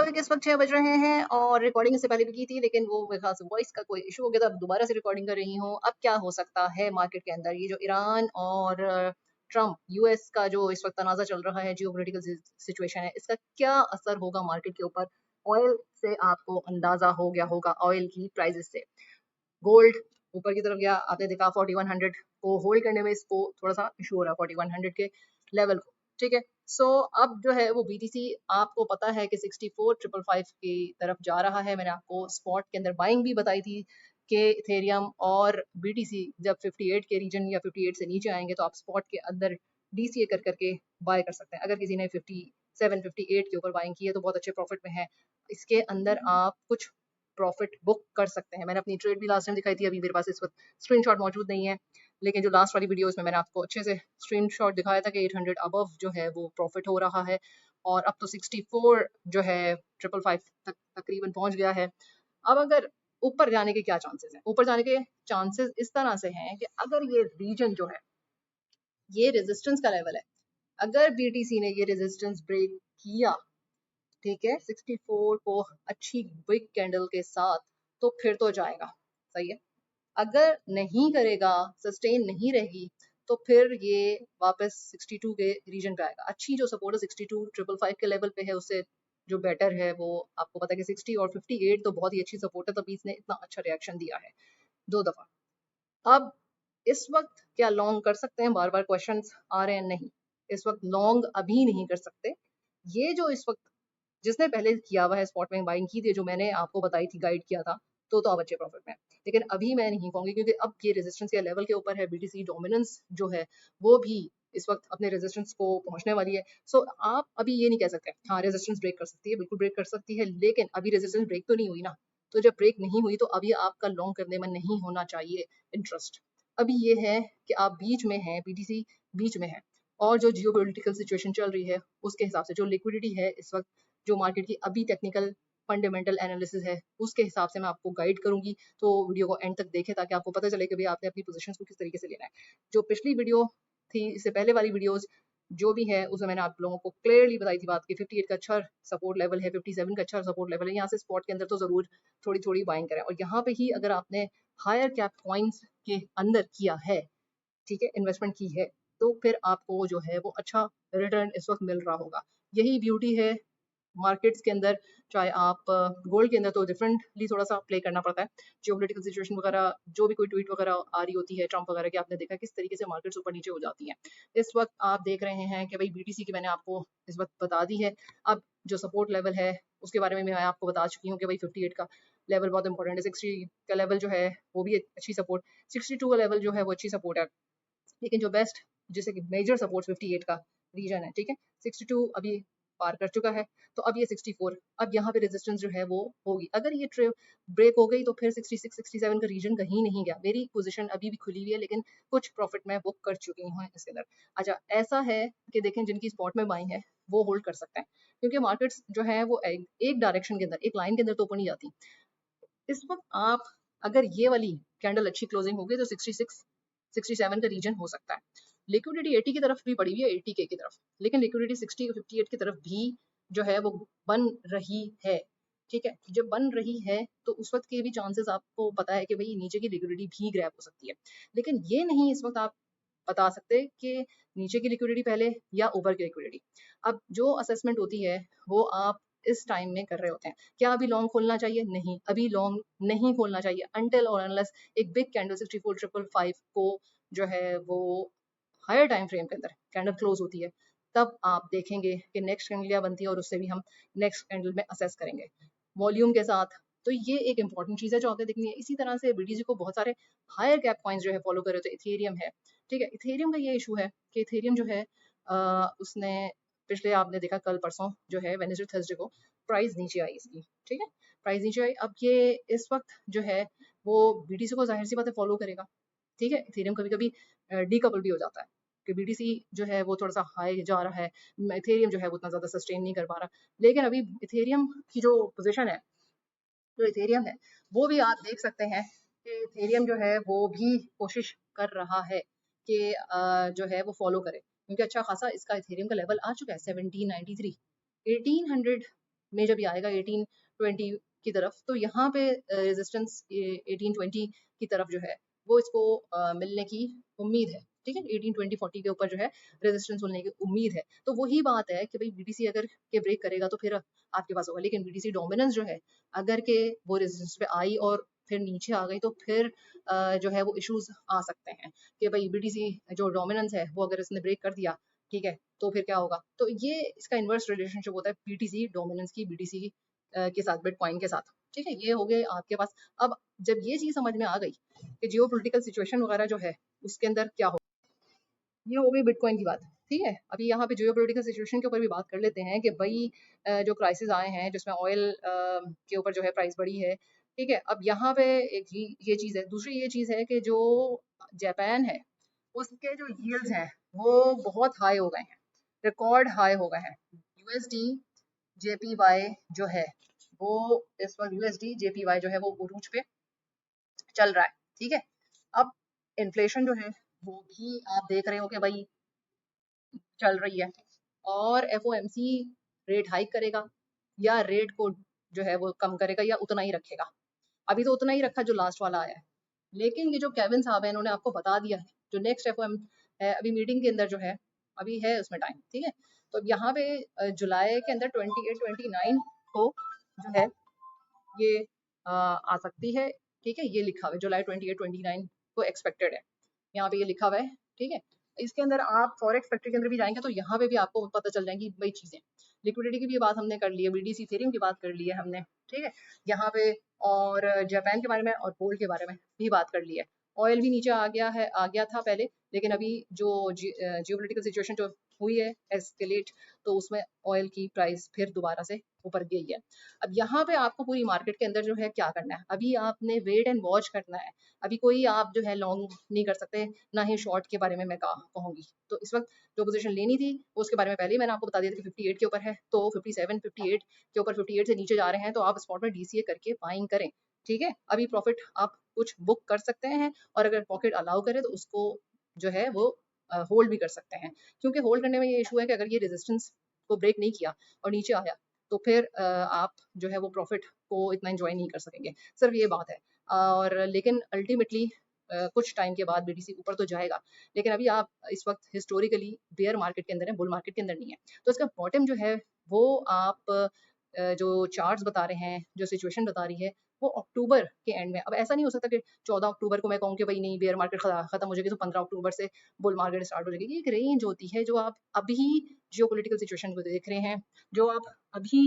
मुताबिक इस वक्त 6 बज रहे हैं और रिकॉर्डिंग इससे पहले भी की थी, लेकिन वो मेरे ख्याल से वॉइस का कोई इशू हो गया था। अब दोबारा से रिकॉर्डिंग कर रही हूँ। अब क्या हो सकता है मार्केट के अंदर, ये जो ईरान और ट्रम्प यूएस का जो इस वक्त तनाज़ा चल रहा है, जियोपॉलिटिकल सिचुएशन है, इसका क्या असर होगा मार्केट के ऊपर। ऑयल से आपको अंदाजा हो गया होगा, ऑयल की प्राइजेस से। गोल्ड ऊपर की तरफ गया, आपने देखा 4100 को होल्ड करने में इसको थोड़ा सा इशू हो रहा है, 4100 के लेवल को। ठीक है, सो अब जो है वो बीटीसी आपको पता है कि 64,555 की तरफ जा रहा है। मैंने आपको स्पॉट के अंदर बाइंग भी बताई थी कि इथेरियम और बीटीसी जब 58 के रीजन या 58 से नीचे आएंगे तो आप स्पॉट के अंदर डीसीए कर करके बाय कर सकते हैं। अगर किसी ने 57 58 के ऊपर बाइंग की है तो बहुत अच्छे प्रॉफिट में है। इसके अंदर आप कुछ प्रॉफिट बुक कर सकते हैं। मैंने अपनी ट्रेड भी लास्ट टाइम दिखाई थी, अभी मेरे पास इस वक्त स्क्रीनशॉट मौजूद नहीं है, लेकिन जो लास्ट वाली वीडियोस में मैंने आपको अच्छे से स्क्रीनशॉट दिखाया था कि 800 अबव जो है वो प्रॉफिट हो रहा है और अब तो 64 जो है 555 तक तकरीबन पहुंच गया है। अब अगर ऊपर जाने के क्या चांसेस हैं? ऊपर जाने के चांसेस इस तरह से हैं कि अगर ये रीजन जो है ये रेजिस्टेंस का लेवल है, अगर बीटीसी ने ये रेजिस्टेंस ब्रेक किया, ठीक है, 64 को अच्छी बिग कैंडल के साथ, तो फिर तो जाएगा, सही है। अगर नहीं करेगा, सस्टेन नहीं रहेगी, तो फिर ये वापस 62 के रीजन पे आएगा। अच्छी जो सपोर्ट है 62,555 के लेवल पे है, उससे जो बेटर है वो आपको पता है कि 60 और 58 तो बहुत ही अच्छी सपोर्ट है, तभी इसने इतना अच्छा रिएक्शन दिया है 2 दफा। अब इस वक्त क्या लॉन्ग कर सकते हैं? बार बार क्वेश्चंस आ रहे हैं, नहीं, इस वक्त लॉन्ग अभी नहीं कर सकते। ये जो इस वक्त जिसने पहले किया हुआ है स्पॉट में बाइंग की थी, जो मैंने आपको बताई थी, गाइड किया था, तो आप अच्छे प्रॉफिट में। लेकिन अभी मैं नहीं कहूंगी, क्योंकि अब ये रेजिस्टेंस के लेवल के ऊपर है। बीटीसी डोमिनेंस जो है वो भी इस वक्त अपने रेजिस्टेंस को पहुंचने वाली है। सो आप अभी ये नहीं कह सकते हाँ रेजिस्टेंस ब्रेक कर सकती है, बिल्कुल ब्रेक कर सकती है, लेकिन अभी रेजिस्टेंस ब्रेक तो नहीं हुई ना। तो जब ब्रेक नहीं हुई तो अभी आपका लॉन्ग करने में नहीं होना चाहिए इंटरेस्ट। अभी ये है कि आप बीच में हैं, बीटीसी बीच में है, और जो जियोपॉलिटिकल सिचुएशन चल रही है उसके हिसाब से जो लिक्विडिटी है इस वक्त, जो मार्केट की अभी टेक्निकल फंडामेंटल एनालिसिस है, उसके हिसाब से मैं आपको गाइड करूंगी। तो वीडियो को एंड तक देखें ताकि आपको पता चले कि भाई आपने अपनी पोजीशंस को किस तरीके से लेना है। जो पिछली वीडियो थी, इससे पहले वाली वीडियोस जो भी है, उसमें मैंने आप लोगों को क्लियरली बताई थी बात की 58 का अच्छा सपोर्ट लेवल है, 57 का अच्छा सपोर्ट लेवल है। यहाँ से स्पॉट के अंदर तो जरूर थोड़ी थोड़ी बाइंग करें, और यहाँ पे ही अगर आपने हायर कैप पॉइंट्स के अंदर किया है, ठीक है, इन्वेस्टमेंट की है, तो फिर आपको जो है वो अच्छा रिटर्न इस वक्त मिल रहा होगा। यही ब्यूटी है मार्केट्स के अंदर। चाहे आप गोल्ड के अंदर तो डिफरेंटली थोड़ा सा प्ले करना पड़ता है, जियोपॉलिटिकल सिचुएशन वगैरह, जो भी कोई ट्वीट वगैरह आ रही होती है ट्रम्प वगैरह की, आपने देखा किस तरीके से मार्केट्स ऊपर नीचे हो जाती हैं। इस वक्त आप देख रहे हैं कि भाई बीटीसी की मैंने आपको इस वक्त बता दी है। अब जो सपोर्ट लेवल है उसके बारे में मैं आपको बता चुकी हूँ कि भाई 58 का लेवल बहुत इंपॉर्टेंट है, 60 का लेवल जो है वो भी अच्छी सपोर्ट, 62 का लेवल जो है वो अच्छी सपोर्ट है, लेकिन जो बेस्ट जैसे कि मेजर सपोर्ट 58 का रीजन है, ठीक है, 62 अभी पार कर चुका है, तो अब ये 64, अब यहाँ पे रेजिस्टेंस जो है वो होगी। अगर ये ट्रे ब्रेक हो गई तो फिर 66 67 का रीजन कहीं नहीं गया। मेरी पोजीशन अभी भी खुली हुई है, लेकिन कुछ प्रॉफिट मैं बुक कर चुकी हूँ इसके अंदर। अच्छा, ऐसा है कि देखें जिनकी स्पॉट में बाइंग है वो होल्ड कर सकते हैं, क्योंकि मार्केट्स जो है वो एक डायरेक्शन के अंदर, एक लाइन के अंदर तो ऊपर नहीं जाती। इस वक्त आप अगर ये वाली कैंडल अच्छी क्लोजिंग होगी तो 66 67 का रीजन हो सकता है। लिक्विडिटी 80 की तरफ भी बढ़ी हुई है, 80 के की तरफ, लेकिन लिक्विडिटी 60 58 की तरफ भी जो है वो बन रही है। ठीक है, जब बन रही है तो उस वक्त के भी चांसेस आपको पता है कि भाई नीचे की लिक्विडिटी भी ग्रैब हो सकती है, लेकिन ये नहीं इस वक्त आप बता सकते कि नीचे की लिक्विडिटी पहले या ऊपर की लिक्विडिटी। अब जो असेसमेंट होती है वो आप इस टाइम में कर रहे होते हैं। क्या अभी लॉन्ग खोलना चाहिए? नहीं, अभी लॉन्ग नहीं खोलना चाहिए अनटिल और अनलेस एक बिग कैंडल 64,555 को जो है वो हायर टाइम फ्रेम के अंदर कैंडल क्लोज होती है, तब आप देखेंगे कि नेक्स्ट कैंडल क्या बनती है, और उससे भी हम नेक्स्ट कैंडल में असेस करेंगे वॉल्यूम के साथ। तो ये एक इंपॉर्टेंट चीज है जो आपने देखनी है। इसी तरह से बीटीसी को बहुत सारे हायर कैप कॉइन्स जो है फॉलो कर रहे थे। इथेरियम है, ठीक है, इथेरियम का ये इशू है कि इथेरियम जो है उसने पिछले आपने देखा कल परसों जो है वेडनेसडे थर्सडे को प्राइस नीचे आई इसकी, ठीक है, प्राइस नीचे आई। अब ये इस वक्त जो है वो बीटीसी को जाहिर सी बात है फॉलो करेगा, ठीक है। इथेरियम कभी कभी डीकपल भी हो जाता है कि बीटीसी जो है वो थोड़ा सा हाई जा रहा है, इथेरियम जो है वो उतना ज्यादा सस्टेन नहीं कर पा रहा, लेकिन अभी इथेरियम की जो पोजीशन है, जो इथेरियम है, वो भी आप देख सकते हैं कि इथेरियम जो है वो भी कोशिश कर रहा है कि जो है वो फॉलो करे, क्योंकि अच्छा खासा इसका इथेरियम का लेवल आ चुका है 1793, 1800 में जब ये आएगा 1820 की तरफ, तो यहाँ पे रेजिस्टेंस 1820 की तरफ जो है वो इसको मिलने की उम्मीद है। ठीक है, 1820-40 के ऊपर जो है रेजिस्टेंस मिलने की उम्मीद है। तो वही बात है कि भाई बीटीसी अगर के ब्रेक करेगा तो फिर आपके पास होगा, लेकिन बीटीसी डोमिनेंस जो है अगर के वो रेजिस्टेंस पे आई और फिर नीचे आ गई तो फिर जो है वो इश्यूज आ सकते हैं कि भाई बीटीसी जो डोमिनेंस है वो अगर इसने ब्रेक कर दिया, ठीक है, तो फिर क्या होगा। तो ये इसका इन्वर्स रिलेशनशिप होता है बीटीसी डोमिनेंस की बीटीसी के साथ, बिटकॉइन के साथ। ठीक है, ये हो गए आपके पास। अब जब ये चीज समझ में आ गई कि जियो पोलिटिकल सिचुएशन वगैरह जो है उसके अंदर क्या हो, ये हो गई बिटकॉइन की बात। ठीक है, अभी यहाँ पे जियो पोलिटिकल सिचुएशन के ऊपर भी बात कर लेते हैं कि भाई जो क्राइसिस आए हैं जिसमें ऑयल के ऊपर जो है प्राइस बढ़ी है। ठीक है, अब यहाँ पे एक ये चीज है, दूसरी ये चीज है कि जो जापान है उसके जो यील्ड्स हैं वो बहुत हाई हो गए हैं, रिकॉर्ड हाई हो गए हैं। यूएसडी जेपीवाई जो है वो इस वक्त यूएसडी जेपीवाई जो है वो उरूज पे चल रहा है। ठीक है, अब इन्फ्लेशन जो है वो भी आप देख रहे हो कि भाई चल रही है, और एफओएमसी रेट हाइक करेगा या रेट को जो है वो कम करेगा या उतना ही रखेगा। अभी तो उतना ही रखा जो लास्ट वाला आया है, लेकिन ये जो केविन साहब है इन्होंने आपको बता दिया है जो नेक्स्ट एफओएम है अभी मीटिंग के अंदर जो है अभी है उसमें टाइम। ठीक है, तो अब यहाँ पे जुलाई के अंदर 28-29 को जो है ये आ सकती है। ठीक है, ये लिखा हुआ है जुलाई 28-29 को एक्सपेक्टेड है, यहाँ पे ये लिखा हुआ है। ठीक है, इसके अंदर आप फॉरेक्स फैक्ट्री के अंदर भी जाएंगे तो यहाँ पे भी आपको पता चल जाएंगी वही चीजें। लिक्विडिटी की भी बात हमने कर ली है, बीडीसी थ्योरम की बात कर ली है हमने। ठीक है, यहाँ पे और जापान के बारे में और गोल्ड के बारे में भी बात कर ली है। ऑयल भी नीचे आ गया है, आ गया था पहले, लेकिन अभी जो जियोपॉलिटिकल सिचुएशन जो हुई है एस्केलेट, तो उसमें ऑयल की प्राइस फिर दोबारा से ऊपर गई है। अब यहाँ पे आपको पूरी मार्केट के अंदर जो है क्या करना है, अभी आपने वेट एंड वॉच करना है। अभी कोई आप जो है लॉन्ग नहीं कर सकते, ना ही शॉर्ट के बारे में मैं कहूंगी। तो इस वक्त जो पोजीशन लेनी थी उसके बारे में पहले ही मैंने आपको बता दिया था कि 58 के ऊपर है, तो 57 58 के ऊपर 58 से नीचे जा रहे हैं तो आप स्पॉट में डीसीए करके बाइंग करें। ठीक है, अभी प्रॉफिट आप कुछ बुक कर सकते हैं, और अगर पॉकेट अलाउ करे तो उसको जो है वो होल्ड भी कर सकते हैं। क्योंकि होल्ड करने में ये इशू है कि अगर ये रेजिस्टेंस को ब्रेक नहीं किया और नीचे आया तो फिर आप जो है वो प्रॉफिट को इतना एंजॉय नहीं कर सकेंगे, सिर्फ ये बात है। और लेकिन अल्टीमेटली कुछ टाइम के बाद बीटीसी ऊपर तो जाएगा, लेकिन अभी आप इस वक्त हिस्टोरिकली बेयर मार्केट के अंदर है, बुल मार्केट के अंदर नहीं है। तो इसका बॉटम जो है वो आप जो चार्ट्स बता रहे हैं, जो सिचुएशन बता रही है वो अक्टूबर के एंड में। अब ऐसा नहीं हो सकता कि 14 अक्टूबर को मैं कहूँ कि भाई नहीं बेयर मार्केट खत्म हो जाएगी तो 15 अक्टूबर से बुल मार्केट स्टार्ट हो जाएगी। ये एक रेंज होती है जो आप अभी जियोपॉलिटिकल सिचुएशन को देख रहे हैं, जो आप अभी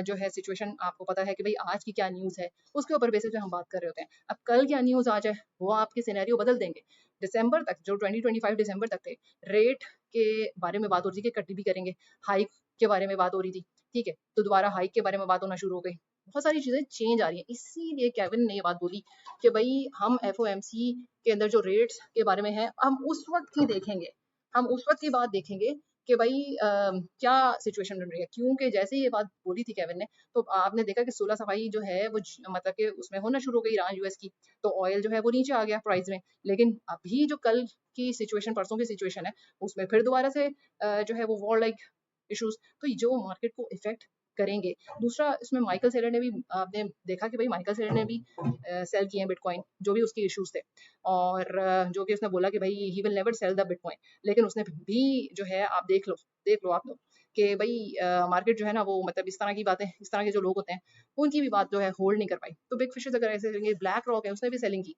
जो है सिचुएशन आपको पता है कि भाई आज की क्या न्यूज़ है, उसके ऊपर बेसिस पे हम बात कर रहे होते हैं। अब कल क्या न्यूज़ आ जाए वो आपके सिनेरियो बदल देंगे। दिसंबर तक जो 2025 दिसंबर तक थे, रेट के बारे में बात हो रही थी कि कट भी करेंगे, हाइक के बारे में बात हो रही थी। ठीक है, तो दोबारा हाइक के बारे में बात होना शुरू हो गई, बहुत सारी चीजें चेंज आ रही हैं। इसीलिए केविन ने ये बात बोली कि भाई हम एफओएमसी के अंदर जो रेट्स के बारे में है हम उस वक्त ही देखेंगे, हम उस वक्त की बात देखेंगे कि भाई क्या सिचुएशन बन रही है। क्योंकि जैसे ही ये बात बोली थी केविन ने, तो आपने देखा कि 16 सफाई जो है वो मतलब कि उसमें होना शुरू हो गई ईरान यूएस की, तो ऑयल जो है वो नीचे आ गया प्राइस में। लेकिन अभी जो कल की सिचुएशन, परसों की सिचुएशन है, उसमें फिर दोबारा से जो है वो वॉर लाइक इश्यूज, तो जो मार्केट को इफेक्ट करेंगे। दूसरा इसमें माइकल सेलर ने भी, आपने देखा कि भाई माइकल सेलर ने भी सेल किए हैं बिटकॉइन, जो भी उसके इश्यूज थे, और जो कि उसने बोला कि भाई he will never cell the bitcoin. लेकिन उसने भी जो है आप देख लो आप लोग कि भाई मार्केट जो है ना वो मतलब इस तरह की बातें, इस तरह के जो लोग होते हैं उनकी भी बात जो है होल्ड नहीं कर पाई। तो बिग फिशेस अगर ऐसे करेंगे, ब्लैक रॉक है उसने भी सेलिंग की,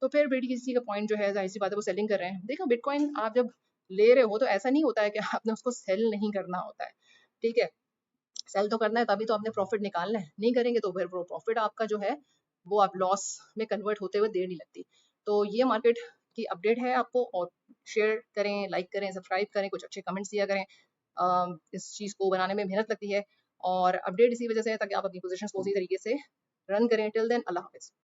तो फिर बेटी किसी का पॉइंट जो है जाहिर सी बात है वो सेलिंग कर रहे हैं। देखो बिटकॉइन आप जब ले रहे हो तो ऐसा नहीं होता है कि आपने उसको सेल नहीं करना होता है। ठीक है, सेल तो करना है, तभी तो आपने प्रॉफिट निकालना है, नहीं करेंगे तो फिर वो प्रॉफिट आपका जो है वो आप लॉस में कन्वर्ट होते हुए देर नहीं लगती। तो ये मार्केट की अपडेट है आपको, और शेयर करें, लाइक करें, सब्सक्राइब करें, कुछ अच्छे कमेंट्स दिया करें। इस चीज़ को बनाने में मेहनत लगती है, और अपडेट इसी वजह से है ताकि आप अपनी पोजीशंस को उसी तरीके से रन करें। टिल देन अल्लाह हाफिज़।